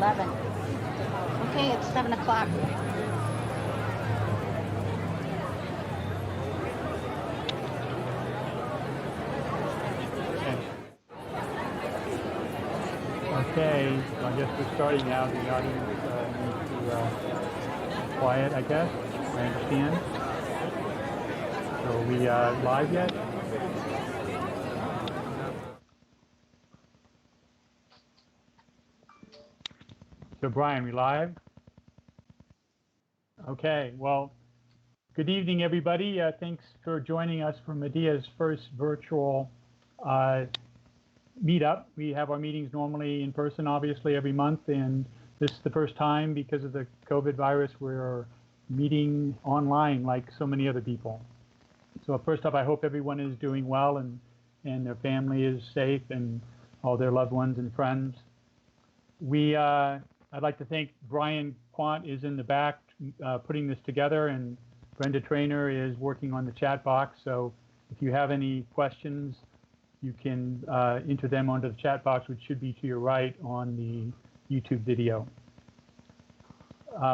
11. Okay, it's 7 o'clock. Okay, so I guess we're starting now. The audience needs to quiet, I guess. I understand. So are we live yet? So Brian, we live? Okay, well, good evening, everybody. Thanks for joining us for MADIA's first virtual meetup. We have our meetings normally in person, obviously, every month, and this is the first time because of the COVID virus we're meeting online like so many other people. So first up, I hope everyone is doing well and their family is safe and all their loved ones and friends. I'd like to thank Brian Quant is in the back putting this together, and Brenda Trainer is working on the chat box. So if you have any questions, you can enter them onto the chat box, which should be to your right on the YouTube video.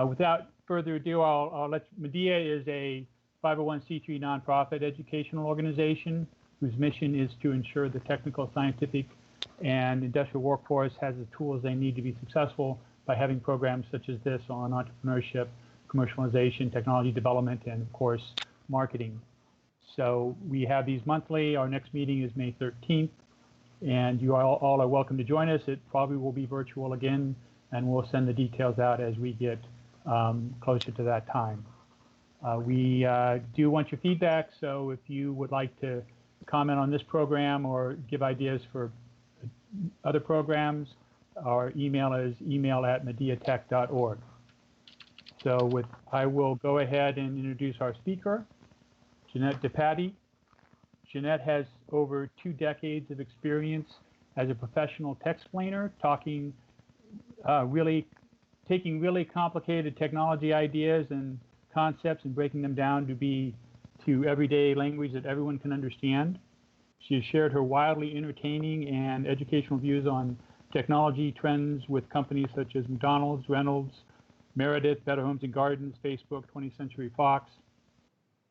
Without further ado, I'll let MADIA is a 501c3 nonprofit educational organization whose mission is to ensure the technical, scientific, and industrial workforce has the tools they need to be successful by having programs such as this on entrepreneurship, commercialization, technology development, and of course, marketing. So we have these monthly. Our next meeting is May 13th, and you all are welcome to join us. It probably will be virtual again, and we'll send the details out as we get closer to that time. We do want your feedback, so if you would like to comment on this program or give ideas for other programs, our email is email@mediatech.org. So I will go ahead and introduce our speaker, Jeanette DePatty. Jeanette has over 2 decades of experience as a professional tech-explainer, taking really complicated technology ideas and concepts and breaking them down to everyday language that everyone can understand. She has shared her wildly entertaining and educational views on technology trends with companies such as McDonald's, Reynolds, Meredith, Better Homes and Gardens, Facebook, 20th Century Fox.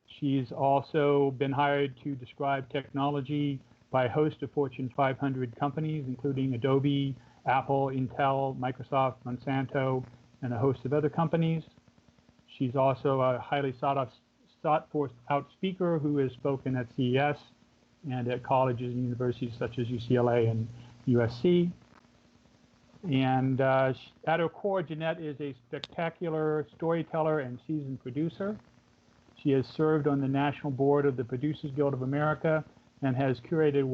She's also been hired to describe technology by a host of Fortune 500 companies, including Adobe, Apple, Intel, Microsoft, Monsanto, and a host of other companies. She's also a highly sought-out speaker who has spoken at CES and at colleges and universities such as UCLA and USC. And at her core, Jeanette is a spectacular storyteller and seasoned producer. She has served on the national board of the Producers Guild of America and has curated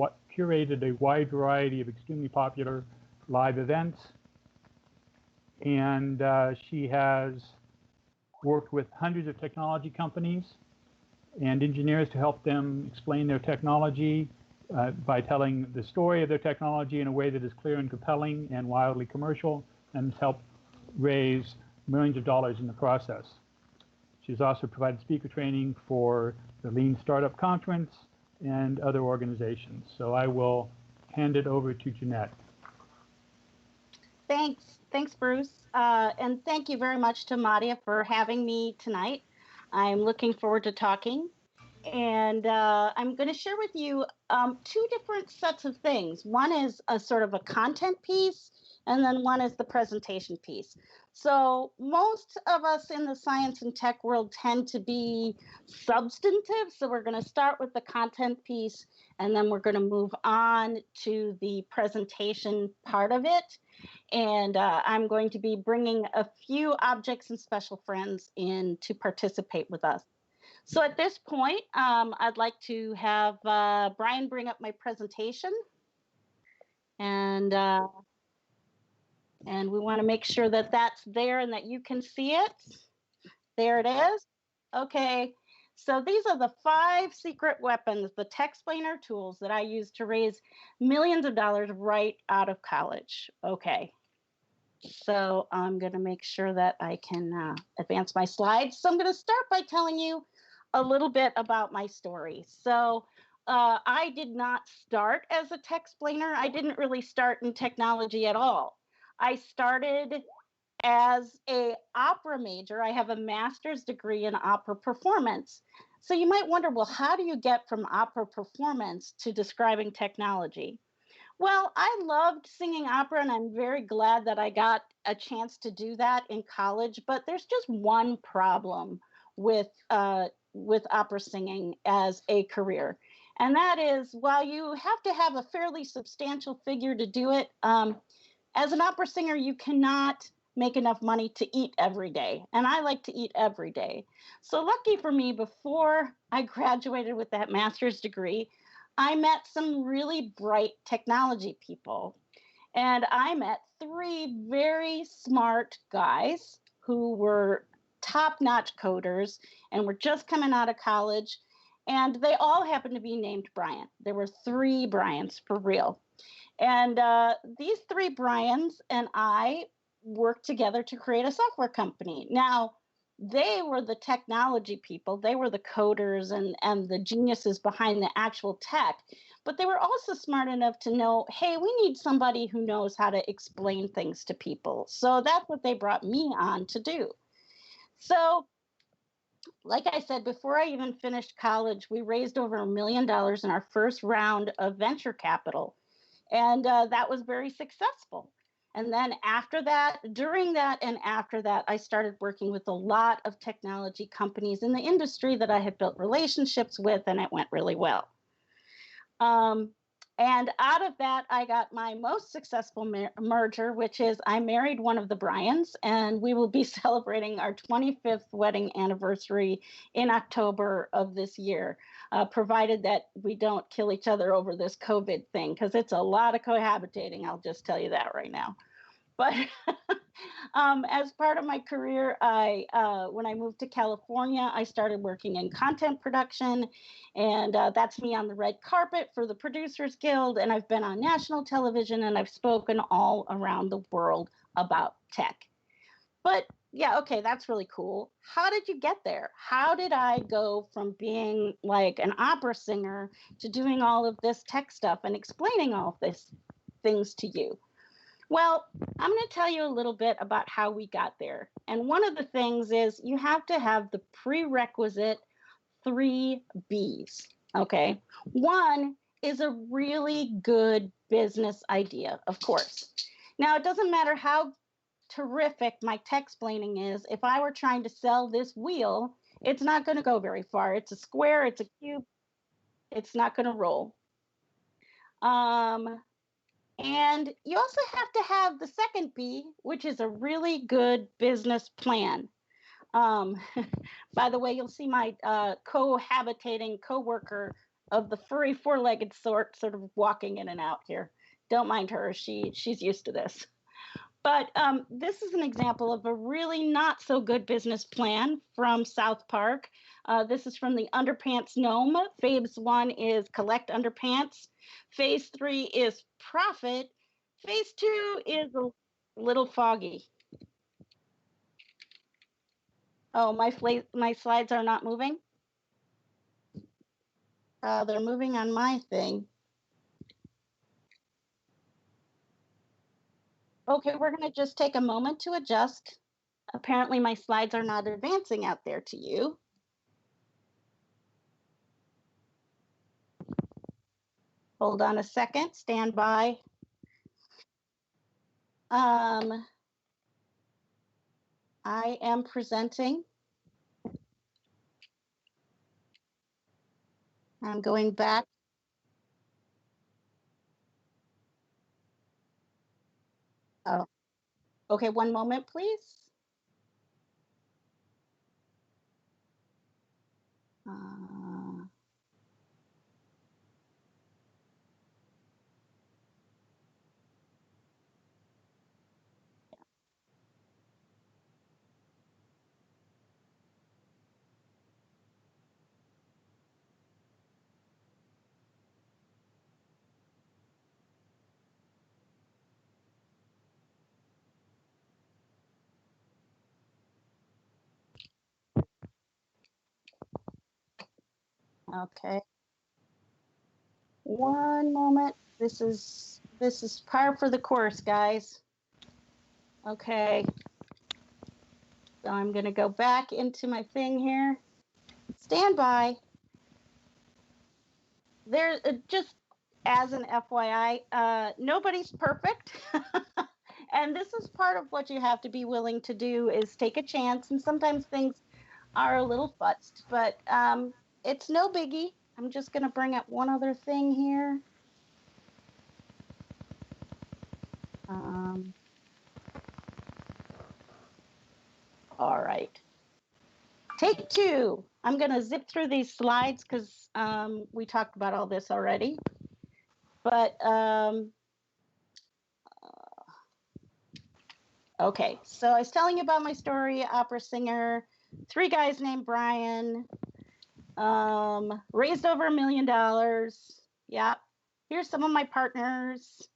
a wide variety of extremely popular live events. And she has worked with hundreds of technology companies and engineers to help them explain their technology by telling the story of their technology in a way that is clear and compelling and wildly commercial, and has helped raise millions of dollars in the process. She's also provided speaker training for the Lean Startup Conference and other organizations. So I will hand it over to Jeanette. Thanks, Bruce. And thank you very much to MADIA for having me tonight. I'm looking forward to talking. And I'm going to share with you 2 different sets of things. One is a sort of a content piece, and then one is the presentation piece. So most of us in the science and tech world tend to be substantive. So we're going to start with the content piece, and then we're going to move on to the presentation part of it. And I'm going to be bringing a few objects and special friends in to participate with us. So at this point, I'd like to have Brian bring up my presentation. And we want to make sure that that's there and that you can see it. There it is. Okay. So these are the 5 secret weapons, the tech-explainer tools that I use to raise millions of dollars right out of college. Okay. So I'm going to make sure that I can advance my slides. So I'm going to start by telling you a little bit about my story. So I did not start as a tech-explainer. I didn't really start in technology at all. I started as a opera major. I have a master's degree in opera performance. So you might wonder, well, how do you get from opera performance to describing technology? Well, I loved singing opera, and I'm very glad that I got a chance to do that in college. But there's just one problem with opera singing as a career, and that is, while you have to have a fairly substantial figure to do it, as an opera singer, you cannot make enough money to eat every day. And I like to eat every day. So, lucky for me, before I graduated with that master's degree, I met some really bright technology people. And I met three very smart guys who were top notch coders and were just coming out of college. And they all happened to be named Brian. There were three Brians for real. And these three Brians and I worked together to create a software company. Now, they were the technology people, they were the coders and the geniuses behind the actual tech. But they were also smart enough to know, hey, we need somebody who knows how to explain things to people. So that's what they brought me on to do. So, like I said, before I even finished college, we raised over $1 million in our first round of venture capital. And that was very successful. And then after that, during that, and after that, I started working with a lot of technology companies in the industry that I had built relationships with, and it went really well. And out of that, I got my most successful merger, which is I married one of the Bryans, and we will be celebrating our 25th wedding anniversary in October of this year, provided that we don't kill each other over this COVID thing, because it's a lot of cohabitating. I'll just tell you that right now. But as part of my career, when I moved to California, I started working in content production, and that's me on the red carpet for the Producers Guild. And I've been on national television, and I've spoken all around the world about tech. But yeah, okay, that's really cool. How did you get there? How did I go from being like an opera singer to doing all of this tech stuff and explaining all of these things to you? Well, I'm going to tell you a little bit about how we got there. And one of the things is you have to have the prerequisite 3 Bs. Okay. One is a really good business idea, of course. Now, it doesn't matter how terrific my tech explaining is. If I were trying to sell this wheel, it's not going to go very far. It's a square, it's a cube, it's not going to roll. And you also have to have the second B, which is a really good business plan. By the way, you'll see my cohabitating coworker of the furry four-legged sort of walking in and out here. Don't mind her. She's used to this. But this is an example of a really not so good business plan from South Park. This is from the Underpants Gnome. Phase 1 is collect underpants. Phase 3 is profit. Phase 2 is a little foggy. Oh, my slides are not moving? They're moving on my thing. Okay, we're going to just take a moment to adjust. Apparently, my slides are not advancing out there to you. Hold on a second, stand by. I am presenting. I'm going back. Oh, okay, one moment, please. Okay. One moment. This is par for the course, guys. Okay. So I'm going to go back into my thing here. Stand by. There, just as an FYI, nobody's perfect. And this is part of what you have to be willing to do is take a chance. And sometimes things are a little futzed, but it's no biggie. I'm just going to bring up one other thing here. All right. Take two. I'm going to zip through these slides because we talked about all this already. But, okay. So I was telling you about my story, opera singer, 3 guys named Brian, raised over $1 million. Yeah. Here's some of my partners.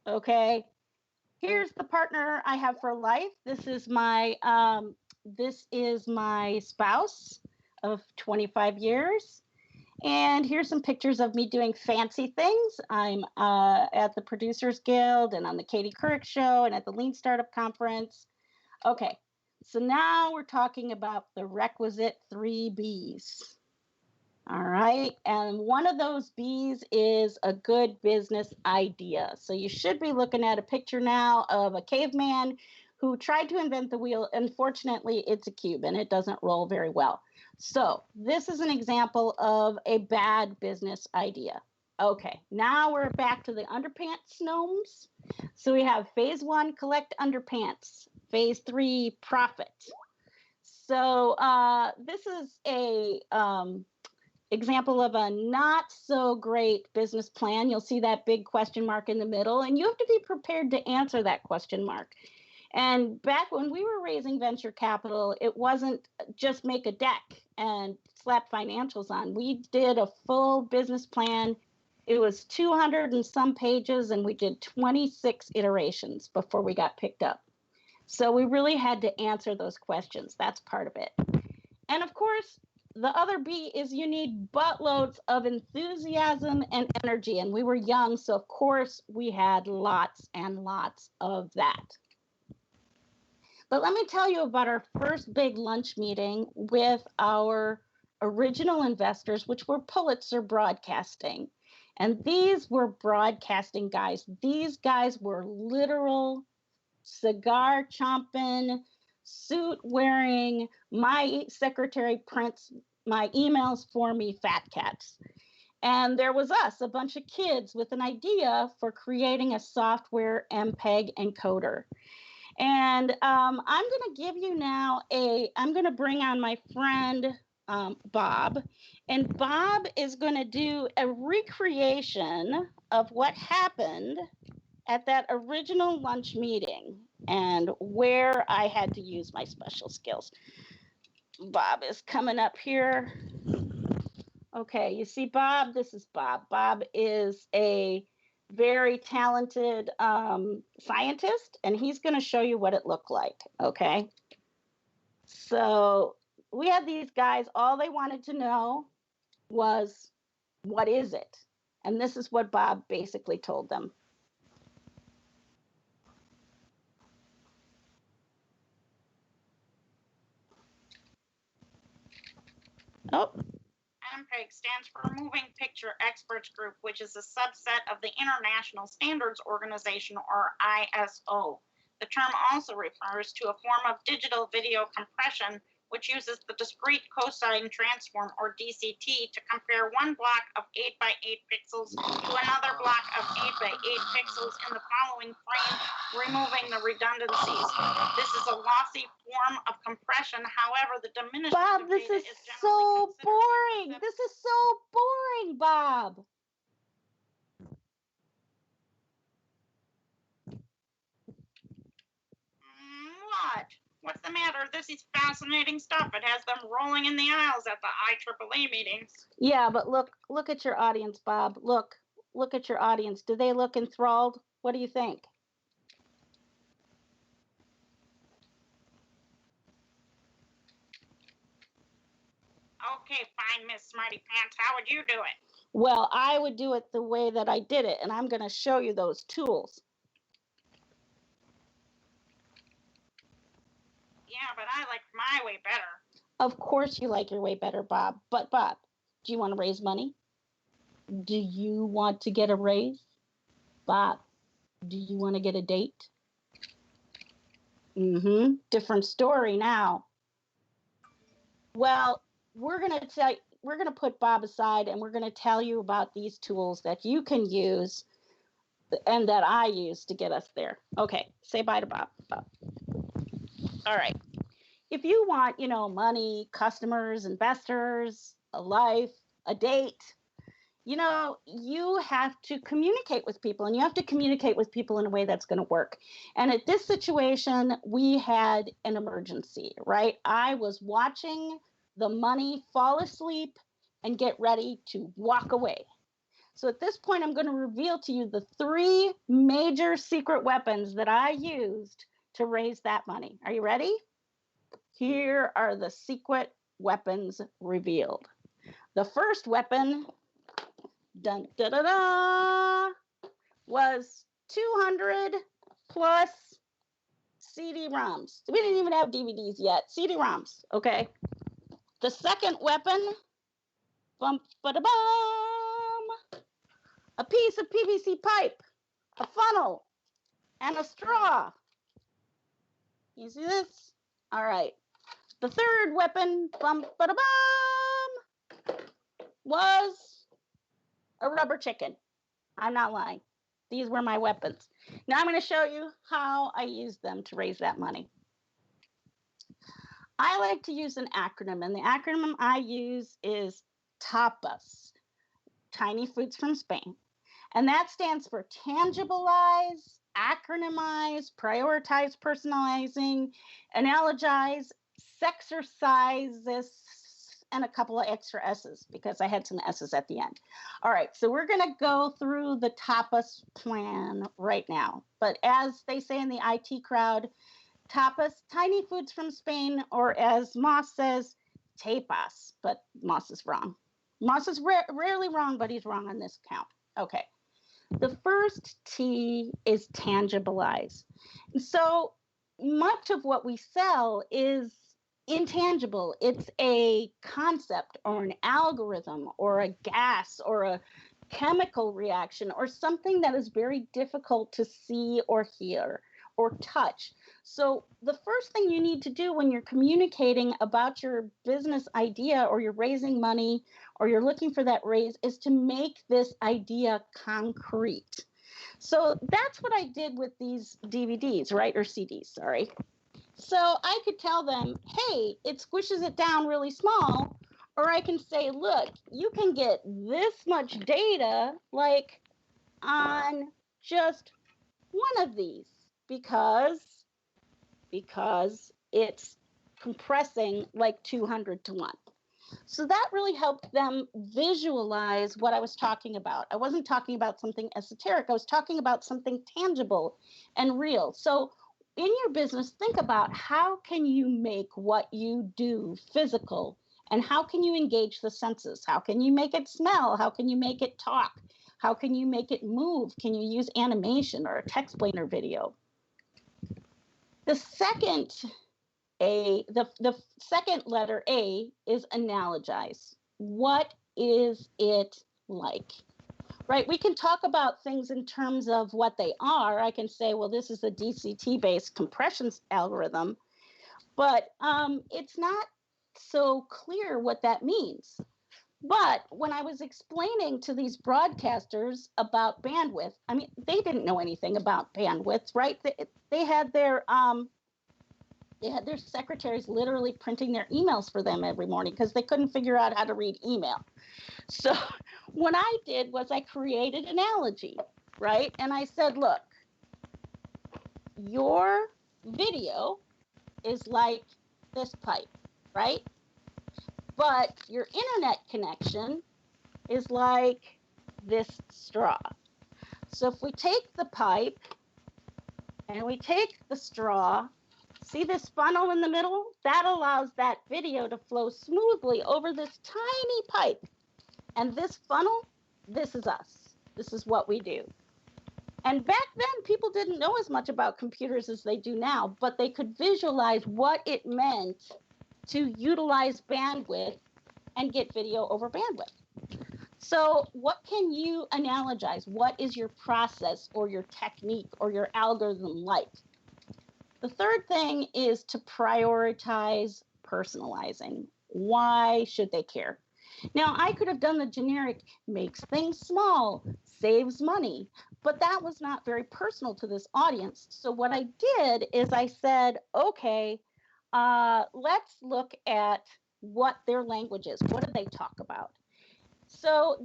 Okay. Here's the partner I have for life. This is my spouse of 25 years. And here's some pictures of me doing fancy things. I'm at the Producers Guild and on the Katie Couric Show and at the Lean Startup Conference. Okay, so now we're talking about the requisite 3 Bs. All right, and one of those Bs is a good business idea. So you should be looking at a picture now of a caveman who tried to invent the wheel. Unfortunately, it's a cube and it doesn't roll very well. So this is an example of a bad business idea. Okay, now we're back to the underpants gnomes. So we have phase 1, collect underpants. Phase 3, profit. So this is a example of a not so great business plan. You'll see that big question mark in the middle, and you have to be prepared to answer that question mark. And back when we were raising venture capital, it wasn't just make a deck and slap financials on. We did a full business plan. It was 200 and some pages, and we did 26 iterations before we got picked up. So we really had to answer those questions. That's part of it. And of course, the other B is you need buttloads of enthusiasm and energy. And we were young, so of course we had lots and lots of that. But let me tell you about our first big lunch meeting with our original investors, which were Pulitzer Broadcasting. And these were broadcasting guys. These guys were literal cigar chomping, suit wearing, my secretary prints my emails for me fat cats. And there was us, a bunch of kids with an idea for creating a software MPEG encoder. And I'm going to give you now I'm going to bring on my friend Bob. And Bob is going to do a recreation of what happened at that original lunch meeting and where I had to use my special skills. Bob is coming up here. Okay, you see Bob? This is Bob. Bob is a very talented scientist, and he's going to show you what it looked like, okay? So we had these guys, all they wanted to know was, what is it? And this is what Bob basically told them. Oh. MPEG stands for Moving Picture Experts Group, which is a subset of the International Standards Organization, or ISO. The term also refers to a form of digital video compression, which uses the discrete cosine transform, or DCT, to compare one block of 8 by 8 pixels to another block of 8 by 8 pixels in the following frame, removing the redundancies. This is a lossy form of compression. However, the diminished Bob, this is so boring. This is so boring, Bob. What? What's the matter? This is fascinating stuff. It has them rolling in the aisles at the IEEE meetings. Yeah, but look at your audience, Bob. Look at your audience. Do they look enthralled? What do you think? Okay, fine, Miss Smarty Pants. How would you do it? Well, I would do it the way that I did it, and I'm going to show you those tools. but I like my way better. Of course you like your way better, Bob. But Bob, do you want to raise money? Do you want to get a raise? Bob, do you want to get a date? Different story now. Well, we're going to put Bob aside and we're going to tell you about these tools that you can use and that I use to get us there. Okay, say bye to Bob. Bob. All right. If you want, money, customers, investors, a life, a date, you have to communicate with people, and you have to communicate with people in a way that's going to work. And at this situation, we had an emergency, right? I was watching the money fall asleep and get ready to walk away. So at this point, I'm going to reveal to you the 3 major secret weapons that I used to raise that money. Are you ready? Here are the secret weapons revealed. The first weapon, dun, da, da, da, was 200 plus CD-ROMs. We didn't even have DVDs yet. CD-ROMs, okay? The second weapon, bum, ba-da-bum, a piece of PVC pipe, a funnel, and a straw. You see this? All right. The third weapon, bum, ba-da-bum, was a rubber chicken. I'm not lying. These were my weapons. Now I'm going to show you how I used them to raise that money. I like to use an acronym, and the acronym I use is TAPAS, Tiny Foods from Spain. And that stands for tangibilize, acronymize, prioritize, personalizing, analogize, sexercises, and a couple of extra S's because I had some S's at the end. All right, so we're going to go through the tapas plan right now. But as they say in the IT crowd, tapas, tiny foods from Spain, or as Moss says, tapas. But Moss is wrong. Moss is rarely wrong, but he's wrong on this count. Okay. The first T is tangibilize. So much of what we sell is intangible. It's a concept or an algorithm or a gas or a chemical reaction or something that is very difficult to see or hear or touch. So the first thing you need to do when you're communicating about your business idea or you're raising money or you're looking for that raise is to make this idea concrete. So that's what I did with these DVDs, right? Or CDs, sorry. So I could tell them, hey, it squishes it down really small. Or I can say, look, you can get this much data like on just one of these because it's compressing like 200 to 1. So that really helped them visualize what I was talking about. I wasn't talking about something esoteric. I was talking about something tangible and real. So in your business, think about how can you make what you do physical, and how can you engage the senses? How can you make it smell? How can you make it talk? How can you make it move? Can you use animation or a text-plainer video? The second the second letter A is analogize. What is it like? Right? We can talk about things in terms of what they are. I can say, well, this is a DCT-based compression algorithm, but it's not so clear what that means. But when I was explaining to these broadcasters about bandwidth, I mean, they didn't know anything about bandwidth, right? They had their secretaries literally printing their emails for them every morning because they couldn't figure out how to read email. So what I did was I created an analogy, right? And I said, look, your video is like this pipe, right? But your internet connection is like this straw. So if we take the pipe and we take the straw, see this funnel in the middle? That allows that video to flow smoothly over this tiny pipe. And this funnel, this is us. This is what we do. And back then, people didn't know as much about computers as they do now, but they could visualize what it meant to utilize bandwidth and get video over bandwidth. So what can you analogize? What is your process or your technique or your algorithm like? The third thing is to prioritize personalizing. Why should they care? Now, I could have done the generic, makes things small, saves money, but that was not very personal to this audience. So what I did is I said, okay, let's look at what their language is. What do they talk about? So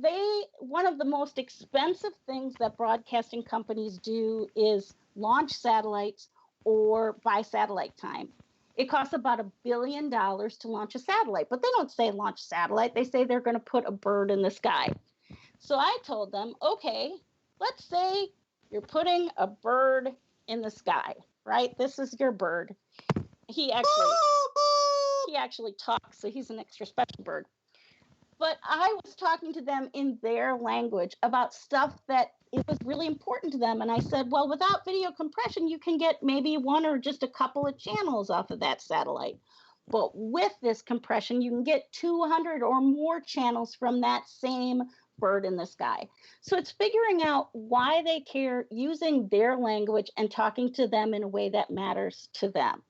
one of the most expensive things that broadcasting companies do is launch satellites or buy satellite time. It costs about $1 billion to launch a satellite, but they don't say launch satellite. They say they're going to put a bird in the sky. So I told them, okay, let's say you're putting a bird in the sky, right? This is your bird. He actually talks, so he's an extra special bird. But I was talking to them in their language about stuff that it was really important to them. And I said, well, without video compression, you can get maybe one or just a couple of channels off of that satellite. But with this compression, you can get 200 or more channels from that same bird in the sky. So it's figuring out why they care, using their language and talking to them in a way that matters to them.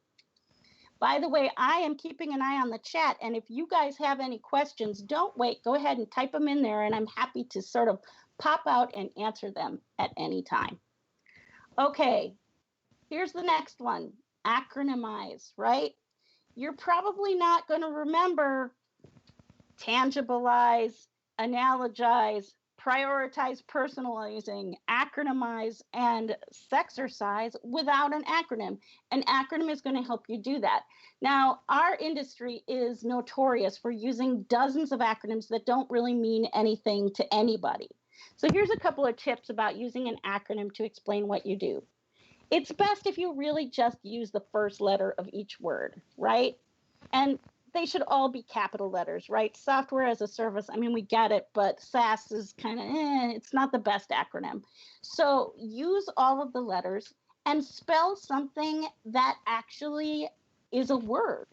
By the way, I am keeping an eye on the chat, and if you guys have any questions, don't wait. Go ahead and type them in there, and I'm happy to sort of pop out and answer them at any time. Okay, here's the next one, acronymize, right? You're probably not going to remember tangibilize, analogize, prioritize personalizing, acronymize, and sexercise without an acronym. An acronym is going to help you do that. Now, our industry is notorious for using dozens of acronyms that don't really mean anything to anybody. So here's a couple of tips about using an acronym to explain what you do. It's best if you really just use the first letter of each word, right? And they should all be capital letters, right? Software as a service, I mean, we get it, but SaaS is kind of, it's not the best acronym. So use all of the letters and spell something that actually is a word.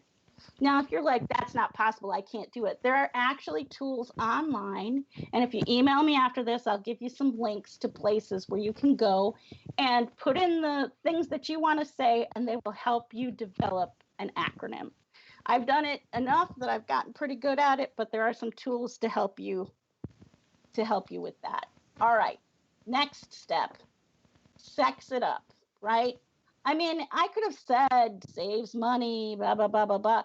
Now, if you're like, that's not possible, I can't do it, there are actually tools online. And if you email me after this, I'll give you some links to places where you can go and put in the things that you want to say, and they will help you develop an acronym. I've done it enough that I've gotten pretty good at it, but there are some tools to help you with that. All right, next step, sex it up, right? I mean, I could have said saves money, blah, blah, blah, blah, blah.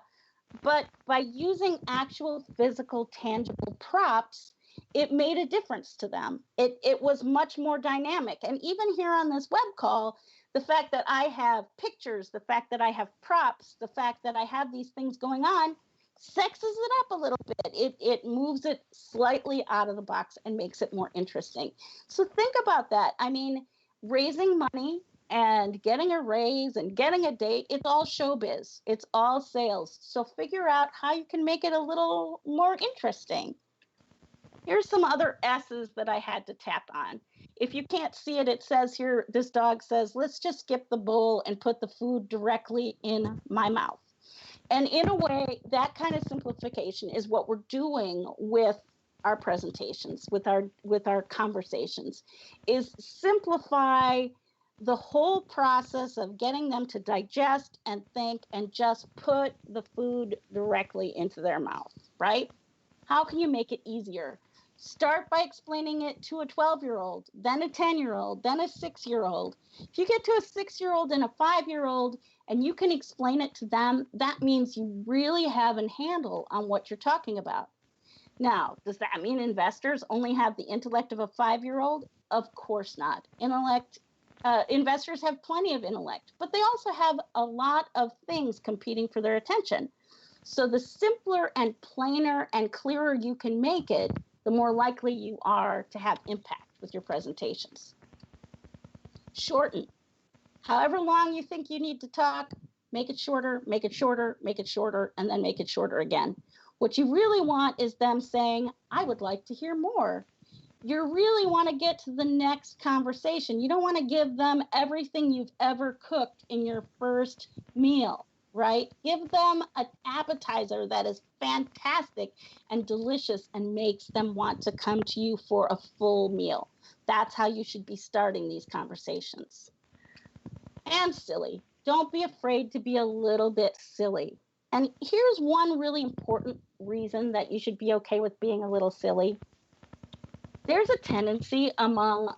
But by using actual physical, tangible props, it made a difference to them. It was much more dynamic. And even here on this web call, the fact that I have pictures, the fact that I have props, the fact that I have these things going on, sexes it up a little bit. It moves it slightly out of the box and makes it more interesting. So think about that. I mean, raising money and getting a raise and getting a date, it's all showbiz. It's all sales. So figure out how you can make it a little more interesting. Here's some other S's that I had to tap on. If you can't see it, it says here, this dog says, let's just skip the bowl and put the food directly in my mouth. And in a way, that kind of simplification is what we're doing with our presentations, with our conversations, is simplify the whole process of getting them to digest and think and just put the food directly into their mouth, right? How can you make it easier? Start by explaining it to a 12-year-old, then a 10-year-old, then a 6-year-old. If you get to a 6-year-old and a 5-year-old and you can explain it to them, that means you really have a handle on what you're talking about. Now, does that mean investors only have the intellect of a 5-year-old? Of course not. Investors have plenty of intellect, but they also have a lot of things competing for their attention. So the simpler and plainer and clearer you can make it, the more likely you are to have impact with your presentations. Shorten. However long you think you need to talk, make it shorter, make it shorter, make it shorter, and then make it shorter again. What you really want is them saying, I would like to hear more. you really want to get to the next conversation. You don't want to give them everything you've ever cooked in your first meal, right? Give them an appetizer that is fantastic and delicious and makes them want to come to you for a full meal. That's how you should be starting these conversations. And silly. Don't be afraid to be a little bit silly. And here's one really important reason that you should be okay with being a little silly. There's a tendency among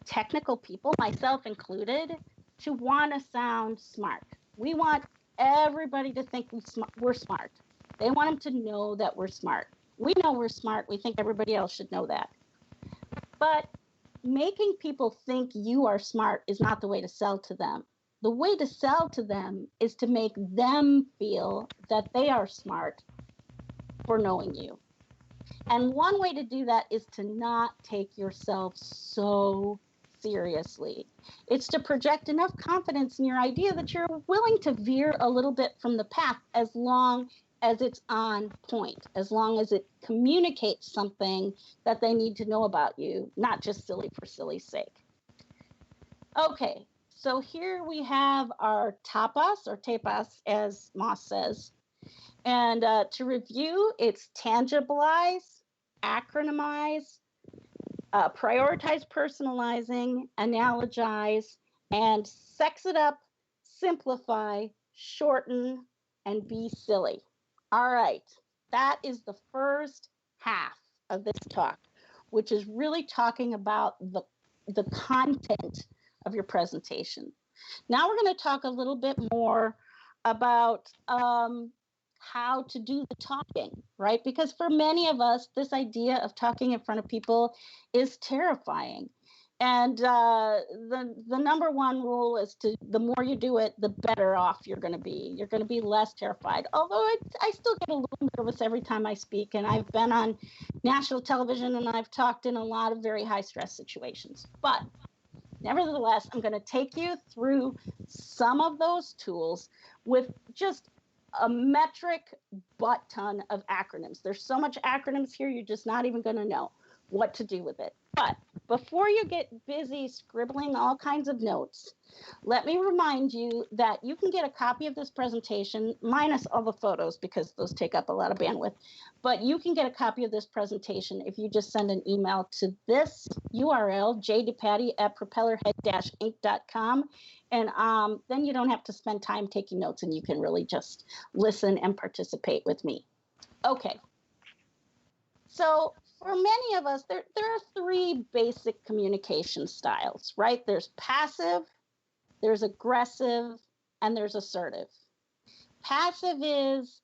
technical people, myself included, to want to sound smart. We want everybody to think we're smart. They want them to know that we're smart. We know we're smart. We think everybody else should know that. But making people think you are smart is not the way to sell to them. The way to sell to them is to make them feel that they are smart for knowing you. And one way to do that is to not take yourself so seriously. It's to project enough confidence in your idea that you're willing to veer a little bit from the path as long as it's on point, as long as it communicates something that they need to know about you, not just silly for silly's sake. Okay, so here we have our tapas, or tapas, as Moss says. And to review, it's tangibilize, acronymize, prioritize personalizing, analogize, and sex it up, simplify, shorten, and be silly. All right, that is the first half of this talk, which is really talking about the content of your presentation. Now we're going to talk a little bit more about how to do the talking, right? Because for many of us, this idea of talking in front of people is terrifying. And the number one rule is the more you do it, the better off you're going to be. You're going to be less terrified. Although I still get a little nervous every time I speak. And I've been on national television and I've talked in a lot of very high stress situations. But nevertheless, I'm going to take you through some of those tools with just a metric butt ton of acronyms. There's so much acronyms here, you're just not even going to know what to do with it. But before you get busy scribbling all kinds of notes, let me remind you that you can get a copy of this presentation, minus all the photos because those take up a lot of bandwidth, but you can get a copy of this presentation if you just send an email to this URL, jdepatty@propellerhead-inc.com, and then you don't have to spend time taking notes and you can really just listen and participate with me. Okay. So for many of us, there are three basic communication styles, right? There's passive, there's aggressive, and there's assertive. Passive is,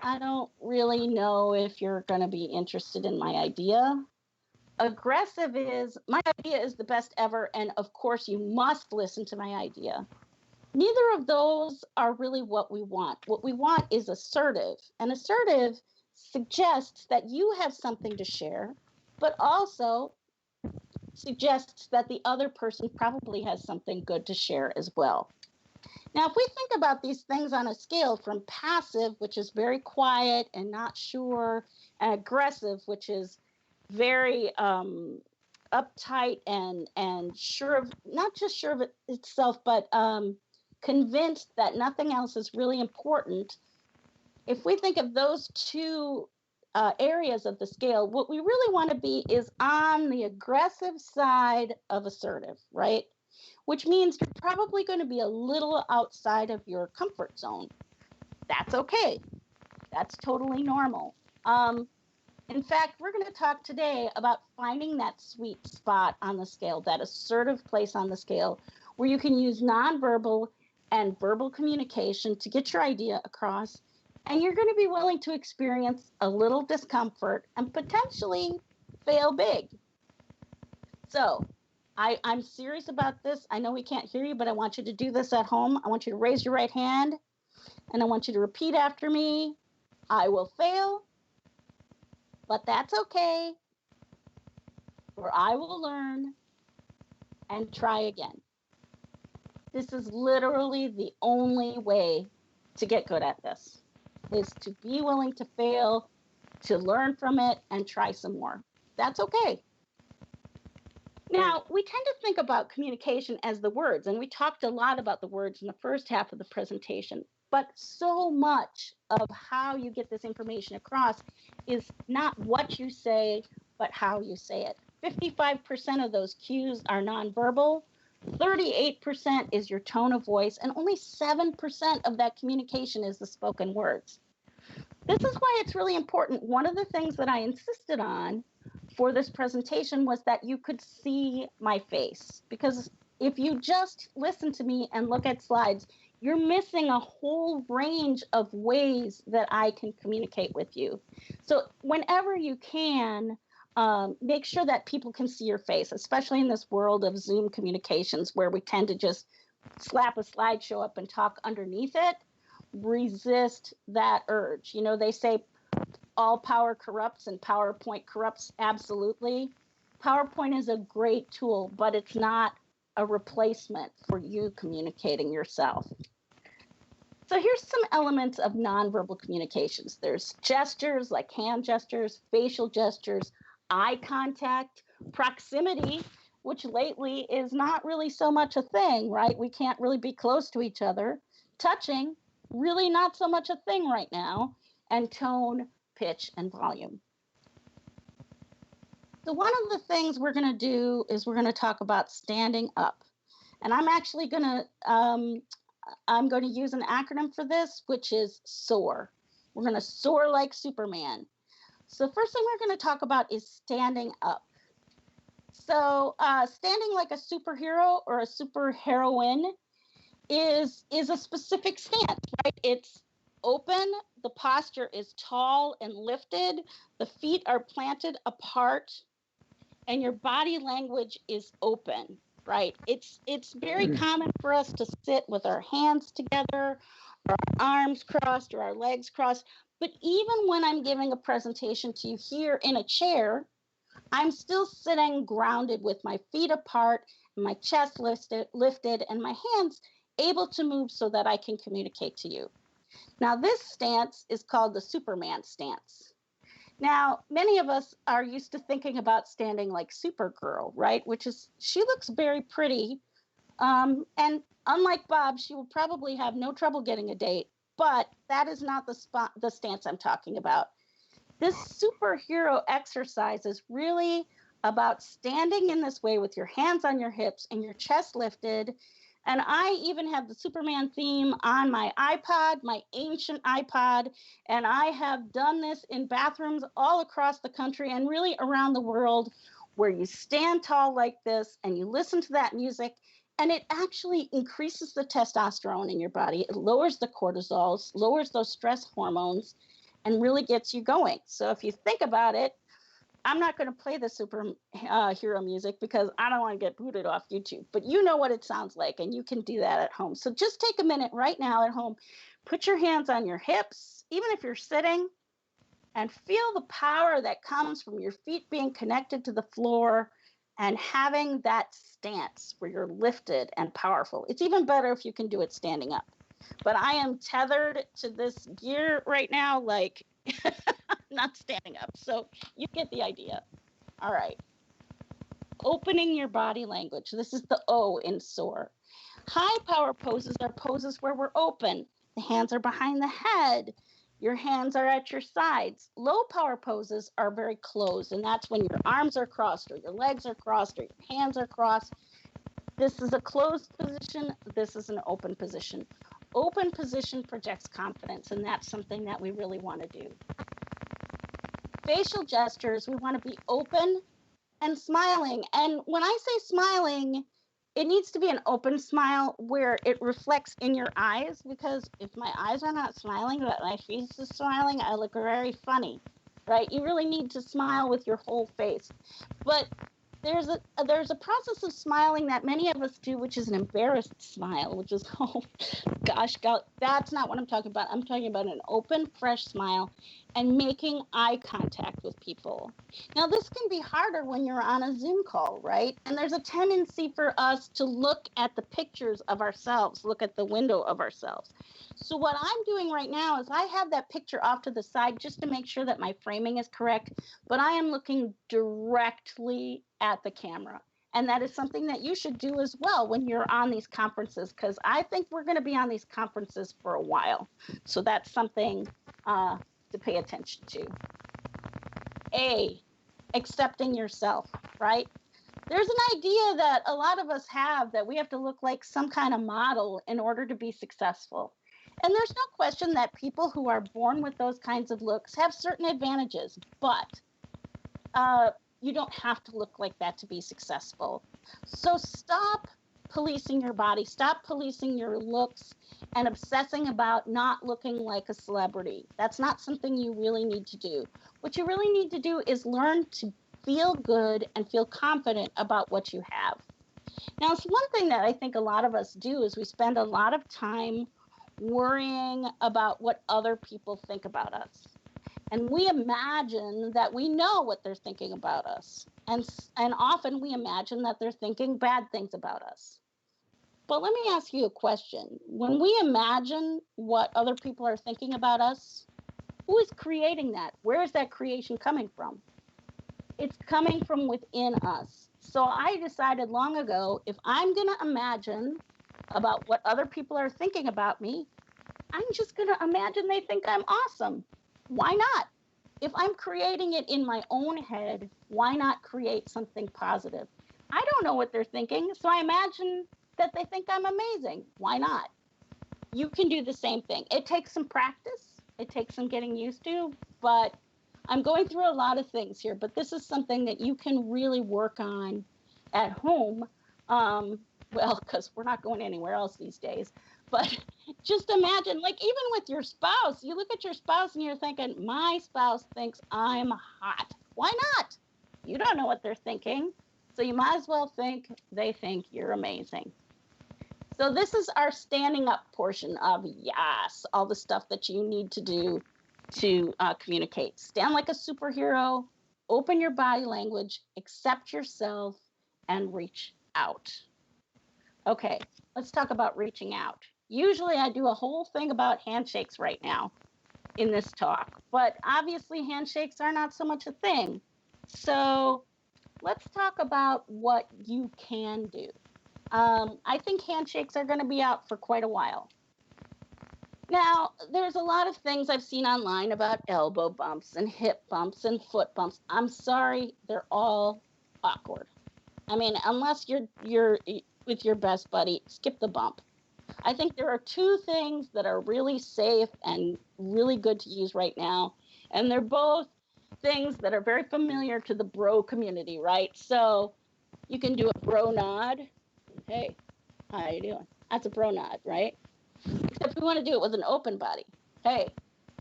I don't really know if you're going to be interested in my idea. Aggressive is, my idea is the best ever, and of course you must listen to my idea. Neither of those are really what we want. What we want is assertive, and assertive suggests that you have something to share, but also suggests that the other person probably has something good to share as well. Now, if we think about these things on a scale from passive, which is very quiet and not sure, and aggressive, which is very uptight and sure of, not just sure of itself, but convinced that nothing else is really important. If we think of those two areas of the scale, what we really want to be is on the aggressive side of assertive, right? Which means you're probably going to be a little outside of your comfort zone. That's okay. That's totally normal. In fact, we're going to talk today about finding that sweet spot on the scale, that assertive place on the scale where you can use nonverbal and verbal communication to get your idea across. And you're going to be willing to experience a little discomfort and potentially fail big. So I'm serious about this. I know we can't hear you, but I want you to do this at home. I want you to raise your right hand, and I want you to repeat after me. I will fail, but that's okay, or I will learn and try again. This is literally the only way to get good at this, is to be willing to fail, to learn from it, and try some more. That's okay. Now, we tend to think about communication as the words, and we talked a lot about the words in the first half of the presentation, but so much of how you get this information across is not what you say, but how you say it. 55% of those cues are nonverbal, 38% is your tone of voice, and only 7% of that communication is the spoken words. This is why it's really important. One of the things that I insisted on for this presentation was that you could see my face, because if you just listen to me and look at slides, you're missing a whole range of ways that I can communicate with you. So whenever you can, make sure that people can see your face, especially in this world of Zoom communications where we tend to just slap a slideshow up and talk underneath it. Resist that urge. You know, they say all power corrupts and PowerPoint corrupts. Absolutely. PowerPoint is a great tool, but it's not a replacement for you communicating yourself. So here's some elements of nonverbal communications. There's gestures like hand gestures, facial gestures, eye contact, proximity, which lately is not really so much a thing, right? We can't really be close to each other. Touching, really not so much a thing right now. And tone, pitch, and volume. So one of the things we're going to do is we're going to talk about standing up. And I'm actually going to use an acronym for this, which is SOAR. We're going to soar like Superman. So the first thing we're going to talk about is standing up. So standing like a superhero or a superheroine is a specific stance, right? It's open, the posture is tall and lifted, the feet are planted apart, and your body language is open, right? It's very common for us to sit with our hands together, our arms crossed, or our legs crossed. But even when I'm giving a presentation to you here in a chair, I'm still sitting grounded with my feet apart, my chest lifted, and my hands able to move so that I can communicate to you. Now, this stance is called the Superman stance. Now, many of us are used to thinking about standing like Supergirl, right? Which is, she looks very pretty. And unlike Bob, she will probably have no trouble getting a date, but that is not the stance I'm talking about. This superhero exercise is really about standing in this way with your hands on your hips and your chest lifted. And I even have the Superman theme on my iPod, my ancient iPod, and I have done this in bathrooms all across the country and really around the world, where you stand tall like this and you listen to that music, and it actually increases the testosterone in your body. It lowers the cortisol, lowers those stress hormones, and really gets you going. So if you think about it, I'm not going to play the superhero music because I don't want to get booted off YouTube, but you know what it sounds like, and you can do that at home. So just take a minute right now at home, put your hands on your hips, even if you're sitting, and feel the power that comes from your feet being connected to the floor and having that stance where you're lifted and powerful. It's even better if you can do it standing up. But I am tethered to this gear right now, like not standing up. So you get the idea. All right. Opening your body language. This is the O in SOAR. High power poses are poses where we're open. The hands are behind the head. Your hands are at your sides. Low power poses are very closed, and that's when your arms are crossed or your legs are crossed or your hands are crossed. This is a closed position. This is an open position. Open position projects confidence, and that's something that we really want to do. Facial gestures, we want to be open and smiling. And when I say smiling, it needs to be an open smile where it reflects in your eyes, because if my eyes are not smiling, but my face is smiling, I look very funny, right? You really need to smile with your whole face. But there's a process of smiling that many of us do, which is an embarrassed smile, which is, oh gosh, that's not what I'm talking about. I'm talking about an open, fresh smile and making eye contact with people. Now, this can be harder when you're on a Zoom call, right? And there's a tendency for us to look at the pictures of ourselves, look at the window of ourselves. So what I'm doing right now is I have that picture off to the side just to make sure that my framing is correct, but I am looking directly at the camera. And that is something that you should do as well when you're on these conferences, because I think we're going to be on these conferences for a while. So that's something to pay attention to. A, accepting yourself, right? There's an idea that a lot of us have that we have to look like some kind of model in order to be successful. And there's no question that people who are born with those kinds of looks have certain advantages, but you don't have to look like that to be successful. So stop policing your body, stop policing your looks and obsessing about not looking like a celebrity. That's not something you really need to do. What you really need to do is learn to feel good and feel confident about what you have. Now, it's one thing that I think a lot of us do is we spend a lot of time worrying about what other people think about us. And we imagine that we know what they're thinking about us. And often we imagine that they're thinking bad things about us. But let me ask you a question. When we imagine what other people are thinking about us, who is creating that? Where is that creation coming from? It's coming from within us. So I decided long ago, if I'm going to imagine about what other people are thinking about me, I'm just going to imagine they think I'm awesome. Why not? If I'm creating it in my own head, why not create something positive? I don't know what they're thinking, so I imagine that they think I'm amazing. Why not? You can do the same thing. It takes some practice. It takes some getting used to, but I'm going through a lot of things here, but this is something that you can really work on at home. Well, because we're not going anywhere else these days. But just imagine, like even with your spouse, you look at your spouse and you're thinking, my spouse thinks I'm hot. Why not? You don't know what they're thinking. So you might as well think they think you're amazing. So this is our standing up portion of yes, all the stuff that you need to do to communicate. Stand like a superhero, open your body language, accept yourself, and reach out. Okay, let's talk about reaching out. Usually I do a whole thing about handshakes right now in this talk, but obviously handshakes are not so much a thing. So let's talk about what you can do. I think handshakes are going to be out for quite a while. Now, there's a lot of things I've seen online about elbow bumps and hip bumps and foot bumps. I'm sorry, they're all awkward. I mean, unless you're with your best buddy, skip the bump. I think there are two things that are really safe and really good to use right now, and they're both things that are very familiar to the bro community, right? So you can do a bro nod. Hey, how you doing? That's a bro nod, right? Except we want to do it with an open body. Hey,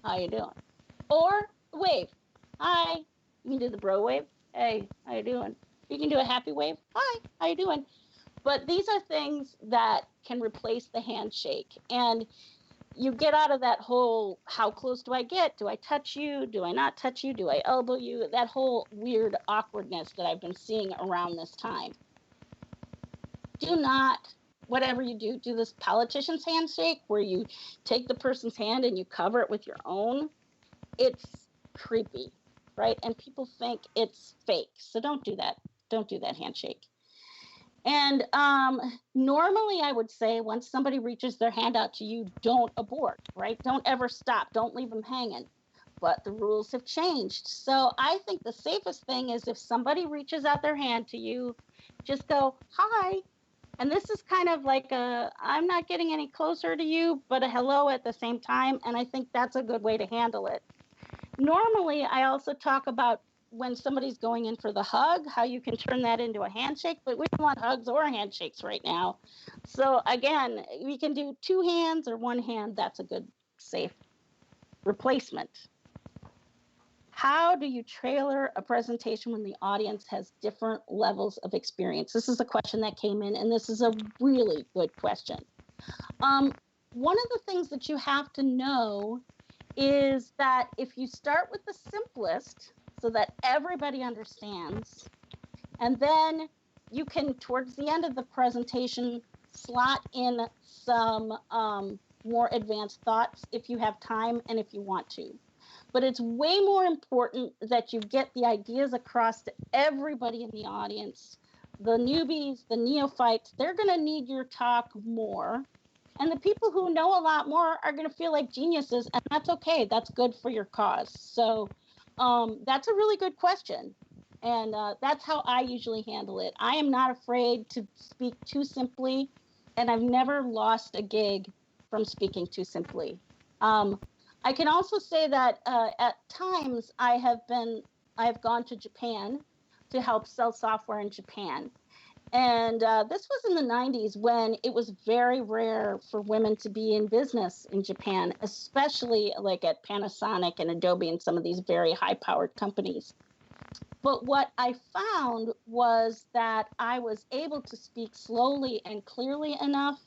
how you doing? Or wave. Hi. You can do the bro wave. Hey, how you doing? You can do a happy wave. Hi, how you doing? But these are things that can replace the handshake. And you get out of that whole, how close do I get? Do I touch you? Do I not touch you? Do I elbow you? That whole weird awkwardness that I've been seeing around this time. Do not, whatever you do this politician's handshake where you take the person's hand and you cover it with your own. It's creepy, right? And people think it's fake. So don't do that. Don't do that handshake. And normally I would say once somebody reaches their hand out to you, don't abort, right? Don't ever stop. Don't leave them hanging. But the rules have changed. So I think the safest thing is if somebody reaches out their hand to you, just go, hi. And this is kind of like I'm not getting any closer to you, but a hello at the same time. And I think that's a good way to handle it. Normally, I also talk about when somebody's going in for the hug, how you can turn that into a handshake, but we don't want hugs or handshakes right now. So again, we can do two hands or one hand. That's a good, safe replacement. How do you trailer a presentation when the audience has different levels of experience? This is a question that came in, and this is a really good question. One of the things that you have to know is that if you start with the simplest, so that everybody understands, and then you can, towards the end of the presentation, slot in some more advanced thoughts if you have time and if you want to. But it's way more important that you get the ideas across to everybody in the audience the newbies, the neophytes, they're going to need your talk more. And the people who know a lot more are going to feel like geniuses, and that's okay. That's good for your cause. So that's a really good question. And that's how I usually handle it. I am not afraid to speak too simply, and I've never lost a gig from speaking too simply. I can also say that at times I've gone to Japan to help sell software in Japan. And this was in the 90s when it was very rare for women to be in business in Japan, especially like at Panasonic and Adobe and some of these very high-powered companies. But what I found was that I was able to speak slowly and clearly enough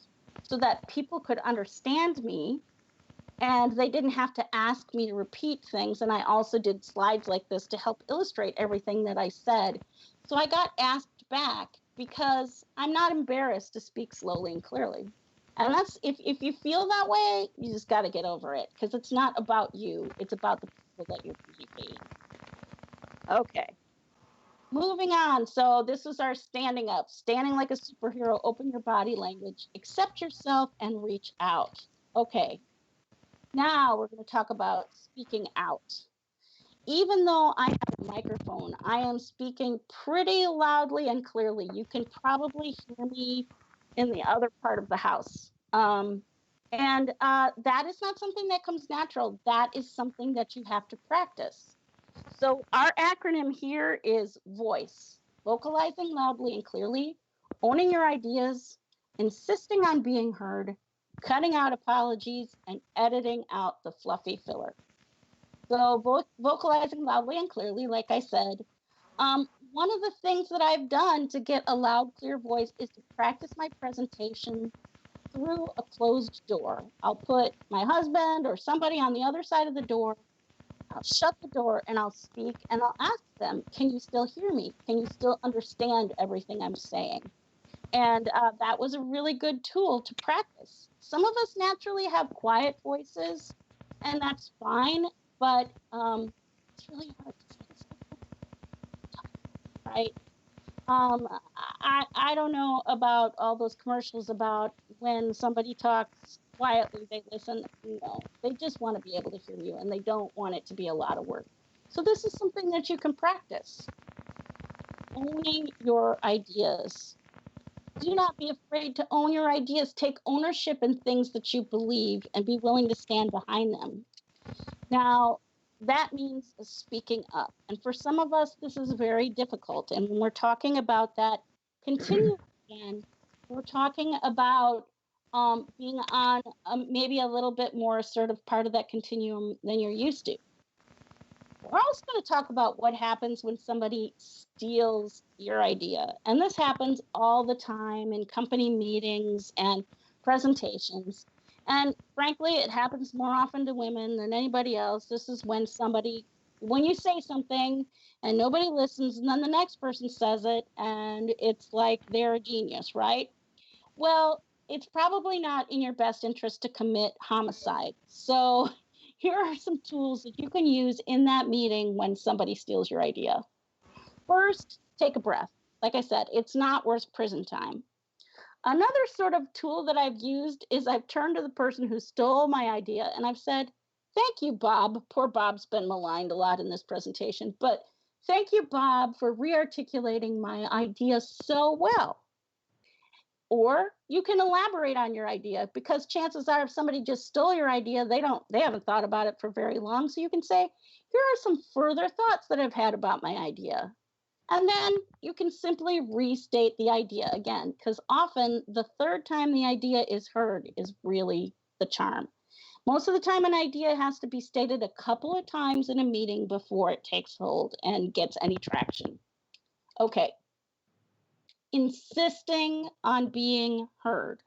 so that people could understand me, and they didn't have to ask me to repeat things. And I also did slides like this to help illustrate everything that I said. So I got asked back because I'm not embarrassed to speak slowly and clearly. And that's, if you feel that way, you just got to get over it, because it's not about you. It's about the people that you're communicating. Okay. Moving on. So this is our standing up, standing like a superhero, open your body language, accept yourself, and reach out. Okay. Now we're going to talk about speaking out. Even though I have a microphone, I am speaking pretty loudly and clearly. You can probably hear me in the other part of the house. And that is not something that comes natural. That is something that you have to practice. So our acronym here is VOICE, vocalizing loudly and clearly, owning your ideas, insisting on being heard, cutting out apologies, and editing out the fluffy filler. So vocalizing loudly and clearly, like I said, one of the things that I've done to get a loud, clear voice is to practice my presentation through a closed door. I'll put my husband or somebody on the other side of the door. I'll shut the door and I'll speak and I'll ask them, can you still hear me? Can you still understand everything I'm saying? And that was a really good tool to practice. Some of us naturally have quiet voices, and that's fine, but it's really hard to say this, right? I don't know about all those commercials about when somebody talks quietly, they listen. No, they just want to be able to hear you, and they don't want it to be a lot of work. So this is something that you can practice. Owning your ideas. Do not be afraid to own your ideas. Take ownership in things that you believe and be willing to stand behind them. Now, that means speaking up. And for some of us, this is very difficult. And when we're talking about that continuum again, we're talking about being on maybe a little bit more assertive part of that continuum than you're used to. We're also going to talk about what happens when somebody steals your idea. And this happens all the time in company meetings and presentations. And frankly, it happens more often to women than anybody else. This is when you say something and nobody listens, and then the next person says it, and it's like they're a genius, right? Well, it's probably not in your best interest to commit homicide. So here are some tools that you can use in that meeting when somebody steals your idea. First, take a breath. Like I said, it's not worth prison time. Another sort of tool that I've used is I've turned to the person who stole my idea and I've said, thank you, Bob. Poor Bob's been maligned a lot in this presentation, but thank you, Bob, for re-articulating my idea so well. Or you can elaborate on your idea, because chances are if somebody just stole your idea, they haven't thought about it for very long. So you can say, here are some further thoughts that I've had about my idea. And then you can simply restate the idea again, because often the third time the idea is heard is really the charm. Most of the time, an idea has to be stated a couple of times in a meeting before it takes hold and gets any traction. Okay. Insisting on being heard.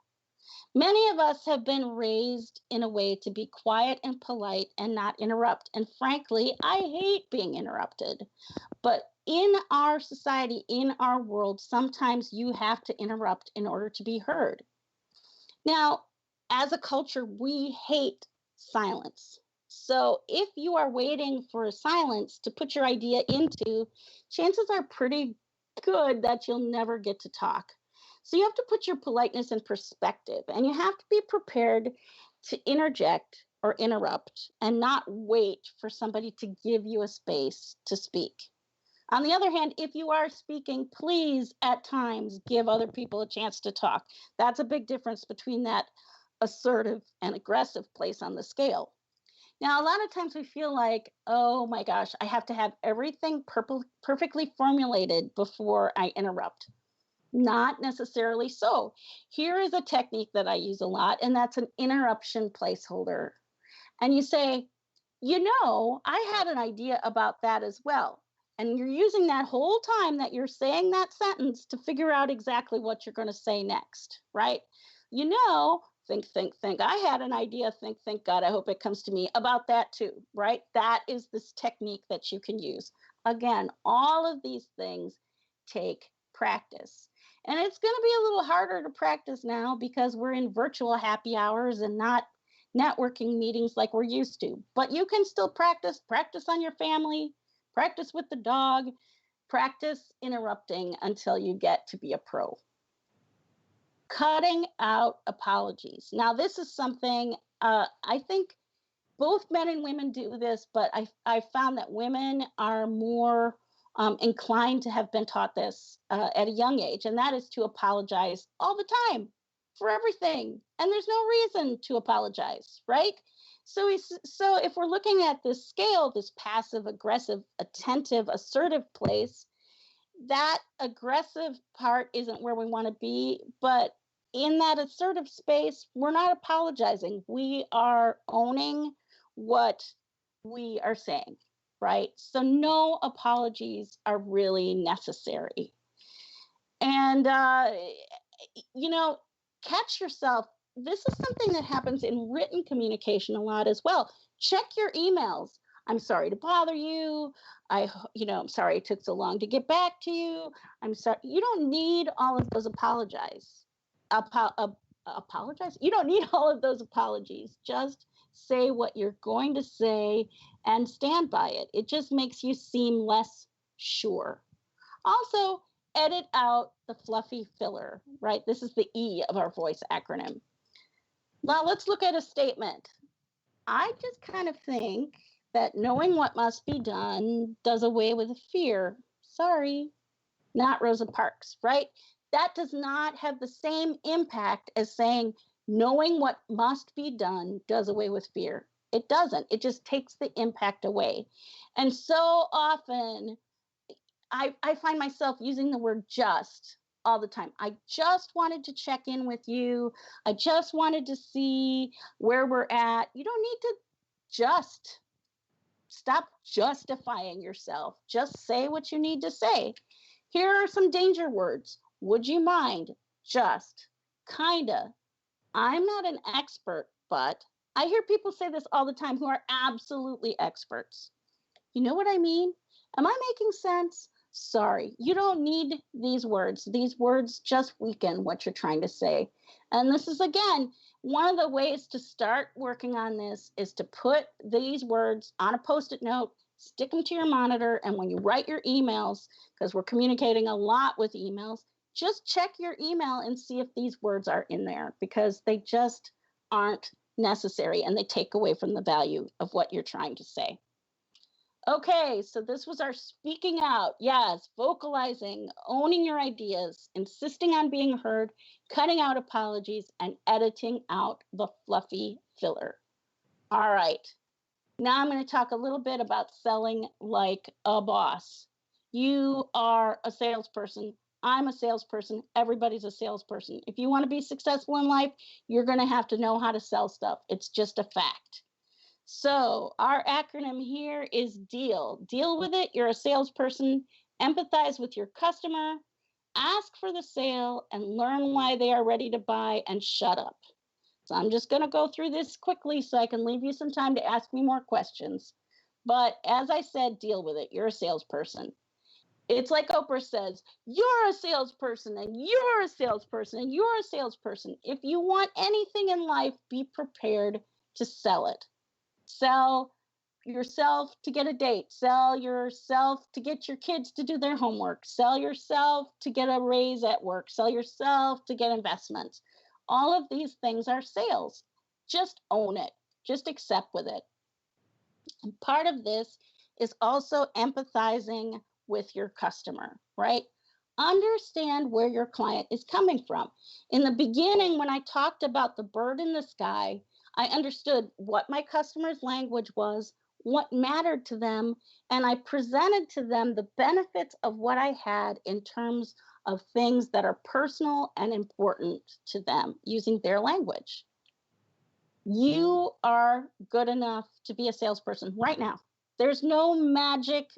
Many of us have been raised in a way to be quiet and polite and not interrupt. And frankly, I hate being interrupted. But in our society, in our world, sometimes you have to interrupt in order to be heard. Now, as a culture, we hate silence. So if you are waiting for a silence to put your idea into, chances are pretty good that you'll never get to talk. So you have to put your politeness in perspective, and you have to be prepared to interject or interrupt and not wait for somebody to give you a space to speak. On the other hand, if you are speaking, please at times give other people a chance to talk. That's a big difference between that assertive and aggressive place on the scale. Now, a lot of times we feel like, oh my gosh, I have to have everything perfectly formulated before I interrupt. Not necessarily so. Here is a technique that I use a lot, and that's an interruption placeholder. And you say, I had an idea about that as well. And you're using that whole time that you're saying that sentence to figure out exactly what you're going to say next, right? Think. I had an idea. Think, God, I hope it comes to me about that too, right? That is this technique that you can use. Again, all of these things take practice. And it's going to be a little harder to practice now because we're in virtual happy hours and not networking meetings like we're used to. But you can still practice on your family, practice with the dog, practice interrupting until you get to be a pro. Cutting out apologies. Now, this is something I think both men and women do this, but I found that women are more inclined to have been taught this at a young age, and that is to apologize all the time for everything. And there's no reason to apologize, right? So if we're looking at this scale, this passive, aggressive, attentive, assertive place, that aggressive part isn't where we want to be, but in that assertive space, we're not apologizing. We are owning what we are saying, right? So no apologies are really necessary. And, catch yourself. This is something that happens in written communication a lot as well. Check your emails. I'm sorry to bother you. I'm sorry it took so long to get back to you. I'm sorry. You don't need all of those apologize. Apologize? You don't need all of those apologies. Just say what you're going to say and stand by it. It just makes you seem less sure. Also, edit out the fluffy filler, right? This is the E of our voice acronym. Now let's look at a statement. I just kind of think that knowing what must be done does away with fear. Sorry, not Rosa Parks, right? That does not have the same impact as saying knowing what must be done does away with fear. It doesn't. It just takes the impact away. And so often I find myself using the word just all the time. I just wanted to check in with you. I just wanted to see where we're at. You don't need to just stop justifying yourself. Just say what you need to say. Here are some danger words. Would you mind? Just, kinda. I'm not an expert, but I hear people say this all the time who are absolutely experts. You know what I mean? Am I making sense? Sorry, you don't need these words. These words just weaken what you're trying to say. And this is, again, one of the ways to start working on this is to put these words on a Post-it note, stick them to your monitor, and when you write your emails, because we're communicating a lot with emails, just check your email and see if these words are in there, because they just aren't necessary and they take away from the value of what you're trying to say. Okay, so this was our speaking out. Yes, vocalizing, owning your ideas, insisting on being heard, cutting out apologies, and editing out the fluffy filler. All right, now I'm going to talk a little bit about selling like a boss. You are a salesperson. I'm a salesperson. Everybody's a salesperson. If you want to be successful in life, you're going to have to know how to sell stuff. It's just a fact. So our acronym here is DEAL. Deal with it. You're a salesperson. Empathize with your customer. Ask for the sale and learn why they are ready to buy, and shut up. So I'm just going to go through this quickly so I can leave you some time to ask me more questions. But as I said, deal with it. You're a salesperson. It's like Oprah says, you're a salesperson and you're a salesperson and you're a salesperson. If you want anything in life, be prepared to sell it. Sell yourself to get a date, sell yourself to get your kids to do their homework, sell yourself to get a raise at work, sell yourself to get investments. All of these things are sales. Just own it. Just accept with it. And part of this is also empathizing with your customer, right? Understand where your client is coming from. In the beginning, when I talked about the bird in the sky, I understood what my customer's language was, what mattered to them, and I presented to them the benefits of what I had in terms of things that are personal and important to them using their language. You are good enough to be a salesperson right now. There's no magic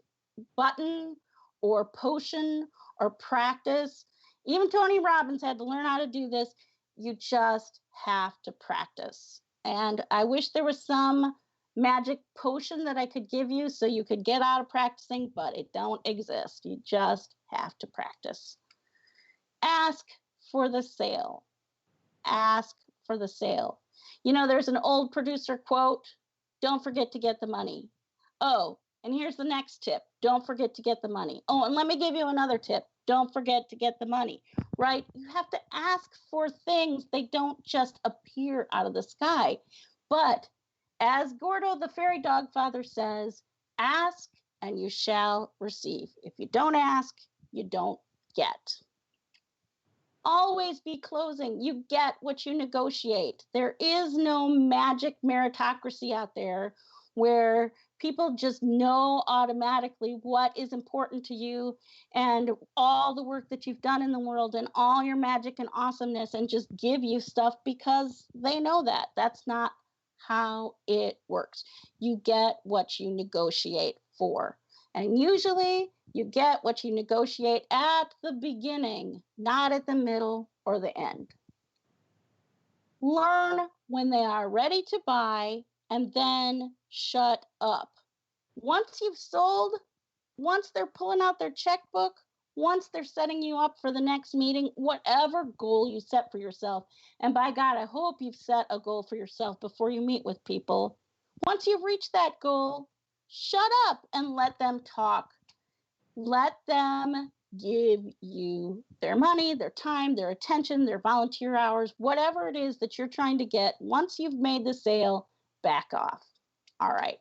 button or potion or practice. Even Tony Robbins had to learn how to do this. You just have to practice. And I wish there was some magic potion that I could give you so you could get out of practicing, but it don't exist. You just have to practice. Ask for the sale. Ask for the sale. You know, there's an old producer quote, don't forget to get the money. Oh, and here's the next tip. Don't forget to get the money. Oh, and let me give you another tip. Don't forget to get the money, right? You have to ask for things. They don't just appear out of the sky. But as Gordo, the fairy dog father says, ask and you shall receive. If you don't ask, you don't get. Always be closing. You get what you negotiate. There is no magic meritocracy out there where people just know automatically what is important to you and all the work that you've done in the world and all your magic and awesomeness and just give you stuff because they know that. That's not how it works. You get what you negotiate for. And usually you get what you negotiate at the beginning, not at the middle or the end. Learn when they are ready to buy and then shut up. Once you've sold, once they're pulling out their checkbook, once they're setting you up for the next meeting, whatever goal you set for yourself, and by God, I hope you've set a goal for yourself before you meet with people. Once you've reached that goal, shut up and let them talk. Let them give you their money, their time, their attention, their volunteer hours, whatever it is that you're trying to get. Once you've made the sale, back off. All right.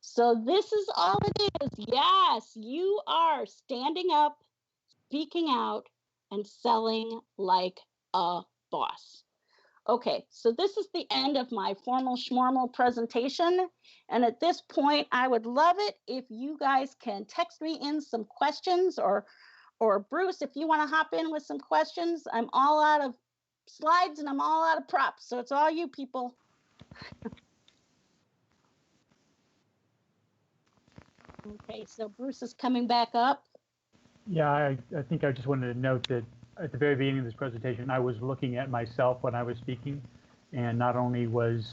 So this is all it is. Yes, you are standing up, speaking out, and selling like a boss. Okay, so this is the end of my formal schmormal presentation. And at this point, I would love it if you guys can text me in some questions or Bruce, if you want to hop in with some questions. I'm all out of slides and I'm all out of props. So it's all you people. Okay, so Bruce is coming back up. Yeah, I think I just wanted to note that at the very beginning of this presentation, I was looking at myself when I was speaking, and not only was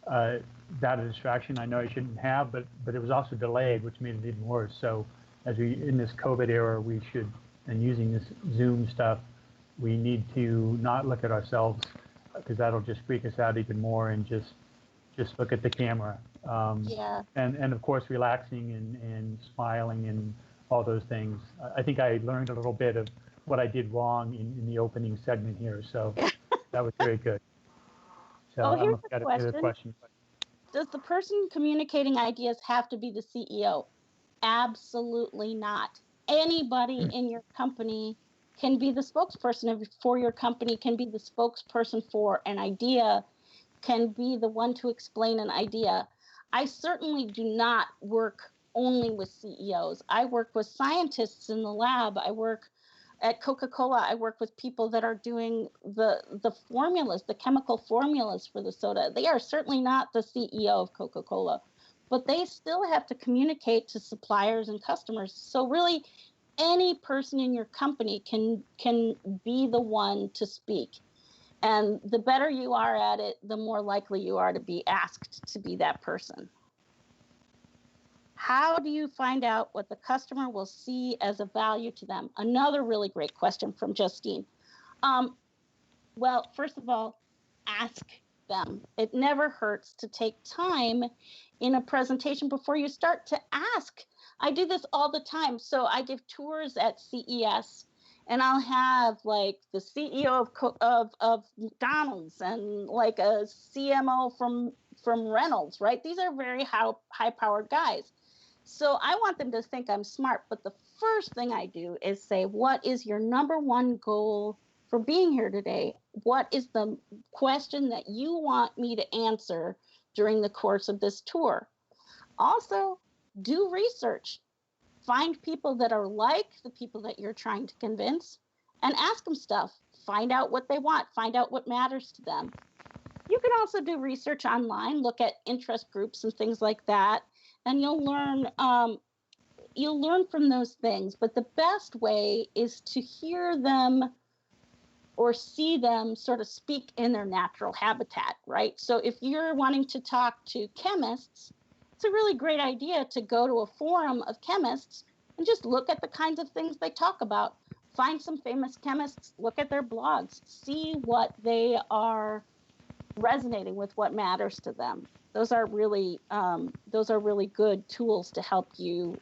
that a distraction I know I shouldn't have, but it was also delayed, which made it even worse. So as we, in this COVID era, we should, and using this Zoom stuff, we need to not look at ourselves because that'll just freak us out even more, and just look at the camera. Yeah. And of course, relaxing and smiling and all those things. I think I learned a little bit of what I did wrong in the opening segment here, so that was very good. So Oh, I don't know here's if you got a another question. Does the person communicating ideas have to be the CEO? Absolutely not. Anybody in your company can be the spokesperson for your company, can be the spokesperson for an idea, can be the one to explain an idea. I certainly do not work only with CEOs. I work with scientists in the lab. I work at Coca-Cola. I work with people that are doing the formulas, the chemical formulas for the soda. They are certainly not the CEO of Coca-Cola, but they still have to communicate to suppliers and customers. So really, any person in your company can be the one to speak. And the better you are at it, the more likely you are to be asked to be that person. How do you find out what the customer will see as a value to them? Another really great question from Justine. Well, first of all, ask them. It never hurts to take time in a presentation before you start to ask. I do this all the time. So I give tours at CES, and I'll have like the CEO of McDonald's and like a CMO from Reynolds, right? These are very high powered guys. So I want them to think I'm smart. But the first thing I do is say, what is your number one goal for being here today? What is the question that you want me to answer during the course of this tour? Also, do research. Find people that are like the people that you're trying to convince and ask them stuff. Find out what they want. Find out what matters to them. You can also do research online, look at interest groups and things like that, and you'll learn from those things. But the best way is to hear them or see them sort of speak in their natural habitat, right? So if you're wanting to talk to chemists, it's a really great idea to go to a forum of chemists and just look at the kinds of things they talk about. Find some famous chemists, look at their blogs, see what they are resonating with, what matters to them. Those are really good tools to help you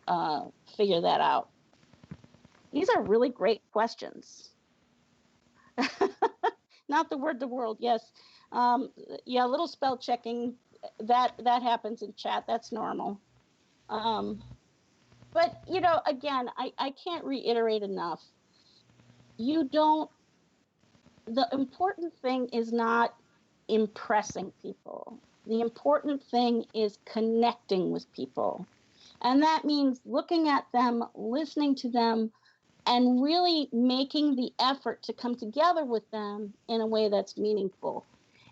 figure that out. These are really great questions. Not the word the world, yes. Yeah, a little spell checking, that happens in chat. That's normal. But, again, I can't reiterate enough. The important thing is not impressing people. The important thing is connecting with people. And that means looking at them, listening to them, and really making the effort to come together with them in a way that's meaningful.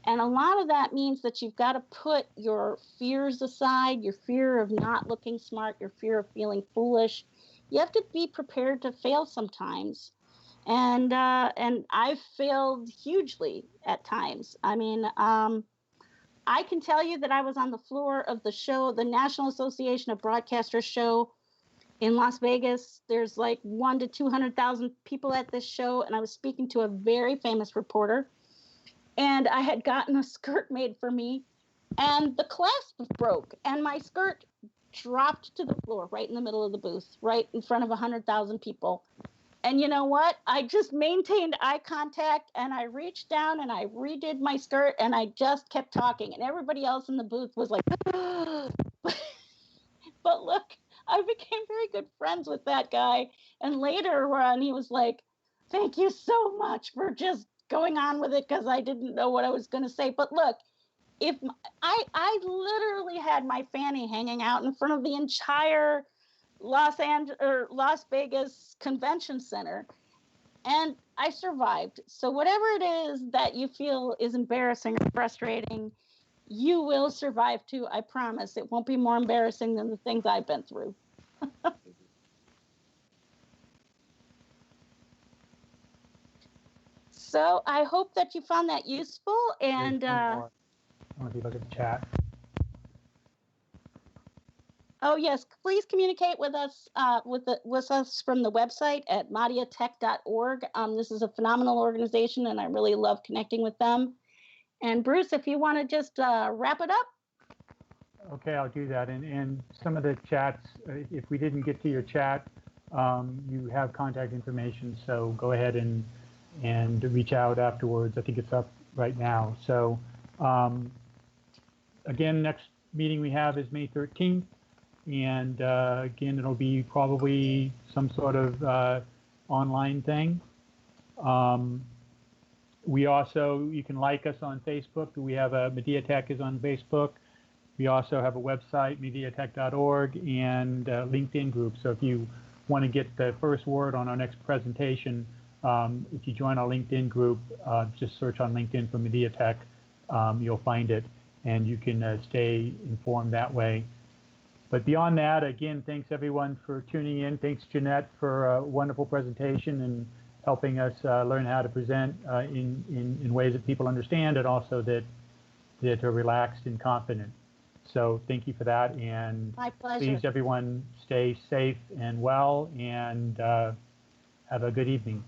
And a lot of that means that you've got to put your fears aside, your fear of not looking smart, your fear of feeling foolish. You have to be prepared to fail sometimes. And I've failed hugely at times. I mean, I can tell you that I was on the floor of the show, the National Association of Broadcasters show in Las Vegas. There's like 100,000 to 200,000 people at this show, and I was speaking to a very famous reporter. And I had gotten a skirt made for me, and the clasp broke, and my skirt dropped to the floor right in the middle of the booth, right in front of 100,000 people. And you know what? I just maintained eye contact, and I reached down and I redid my skirt, and I just kept talking. And everybody else in the booth was like, but look, I became very good friends with that guy. And later on, he was like, thank you so much for just going on with it, because I didn't know what I was going to say. But look, if I literally had my fanny hanging out in front of the entire Las Vegas Convention Center, and I survived. So whatever it is that you feel is embarrassing or frustrating, you will survive too. I promise. It won't be more embarrassing than the things I've been through. So I hope that you found that useful. And I want to look at the chat. Oh yes, please communicate with us with us from the website at MADIAtech.org. This is a phenomenal organization, and I really love connecting with them. And Bruce, if you want to just wrap it up. Okay, I'll do that. And some of the chats, if we didn't get to your chat, you have contact information. So go ahead and reach out afterwards. I think it's up right now. So again, next meeting we have is May 13th. And again, it'll be probably some sort of online thing. We also, you can like us on Facebook. We have a MADIA Tech is on Facebook. We also have a website, MADIAtech.org, and a LinkedIn group. So if you want to get the first word on our next presentation, if you join our LinkedIn group, just search on LinkedIn for MADIA Tech, you'll find it, and you can stay informed that way. But beyond that, again, thanks everyone for tuning in. Thanks, Jeanette, for a wonderful presentation and helping us learn how to present in ways that people understand, and also that are relaxed and confident. So thank you for that, and my pleasure. Please, everyone, stay safe and well, and have a good evening.